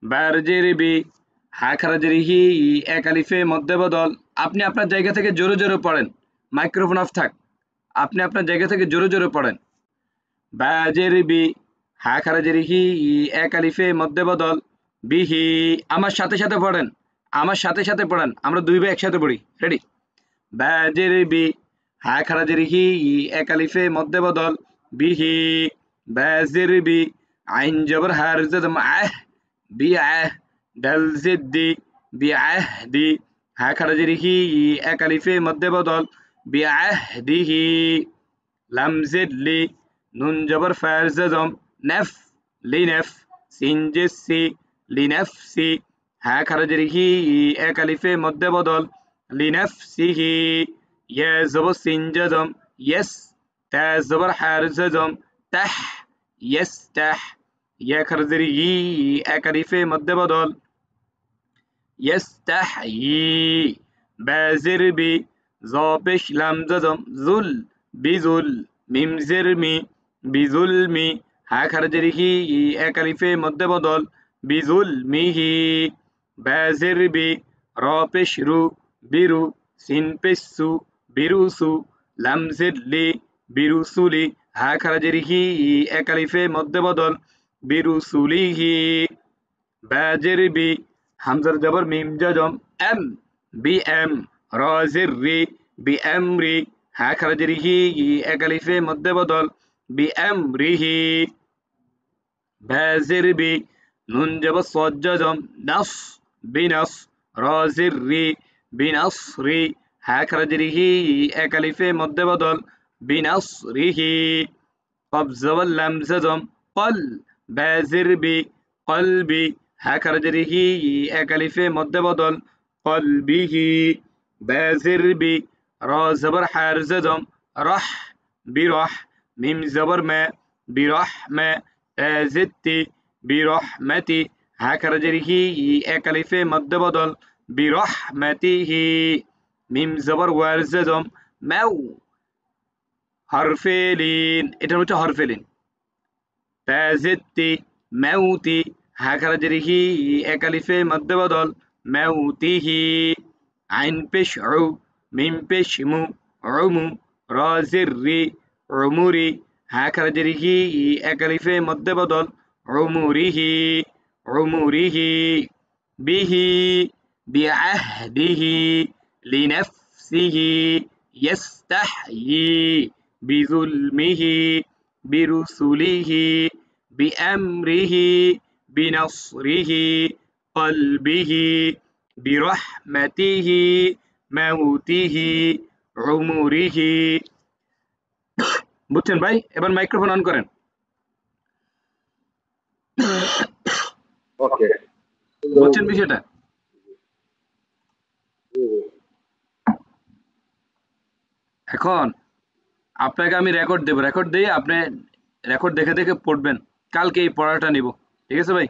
বারজেরিবি হা খারাজেরিহি এক আলিফে মধ্যে বদল। আপনি আপনার জায়গা থেকে জোরে জোরে পড়েন, মাইক্রোফোন অফ থাক। আপনি আপনার জায়গা থেকে জোরে জোরে পড়েন। বাজেরিবি হা খারাজেরিহি এক আলিফে মধ্যে বদল বিহি। আমার সাথে সাথে পড়েন, আমার সাথে সাথে পড়েন, আমরা দুই ভাই একসাথে পড়ি। রেডি? বাজেরিবি হা খারাজেরিহি এক আলিফে মধ্যে বদল বিহি। বাজেরিবি আইন জবর হার জদম আহ বিআহ দাল জিদ্দি বিআহদি হা খারাজেরিহি এক আলিফে মধ্যে বদল বিআহদিহি। লাম জিদলি নুন জবর ফার জদম নেফ লিনেফ সিন জিসি লিনেফসি হা খারাজেরিহি এক আলিফে মধ্যে বদল লিনেফসিহি। ইয়া জবর সিন জদম ইয়েস তা জবর হার জদম তাহ ইয়েস্তাহ ইয়া খারাজেরিহি এক আলিফে মধ্যে বদল يستحيي بازربي ظابش لمززم ذل بذل মিম জেরমি বিজুলমি হা খারাজেরিহি এক আলিফে মধ্যে বদল বিজুলমিহি। বাজেরবি র পেশ রু বিরু সিন পেশু বিরুসু লাম জেরলি বিরুসুলি হা খারাজেরিহি এক আলিফে মধ্যে বদল বিরুসুলিহি। বাজেরবি হামজার জবর মিম জজম এম বি এম রাজের রি বি এম রি হা খারাজেরিহি এক আলিফে মধ্যে বদল বি এম রিহি। বাজেরবি নুন জবর সদ জজম নাস বিনাস রাজের রি বিনাস রি হা খারাজেরিহি এক আলিফে মধ্যে বদল বিনাস রিহি। কব জবর লাম জজম কল বাজেরবি কলবি হা খারাজেরিহি এক আলিফে মধ্যে বদল কলবিহি। বাজেরবি র জবর হার জজম রহ বিরহ মিম জবর মা বিরহ মা তা জিদ্দি বিরহমতি হা খারাজেরিহি এক আলিফে মধ্যে বদল বিরহমতিহি। মিম জবর ওয়ার জজম মাউ হরফেলিন, এটা হচ্ছে হরফেলিন। তা জিদ্দি মাউতি হা খারাজেরিহি এক আলিফে মধ্যে বদল মাউতিহি। আইন পেশ উ মিম পেশ মু উমু রাজের রি উমুরি হা খারাজেরিহি এক আলিফে মধ্যে বদল উমুরিহি উমুরিহি। বিহি বিআহদিহি লিনাফসিহি ইস্তাহয়ি বিজুলমিহি বিরুসুলিহি বিআমরিহি বিনসরিহি কলবিহি বিরহমতিহি মাউতিহি উমুরিহি। বুঝছেন ভাই? এবার মাইক্রোফোন অন করেন। ওকে, বুঝছেন বিষয়টা? এখন আপনাকে আমি রেকর্ড দেব, রেকর্ড দিয়ে আপনি রেকর্ড দেখে দেখে পড়বেন। কালকে এই পড়াটা নিব, ঠিক আছে ভাই?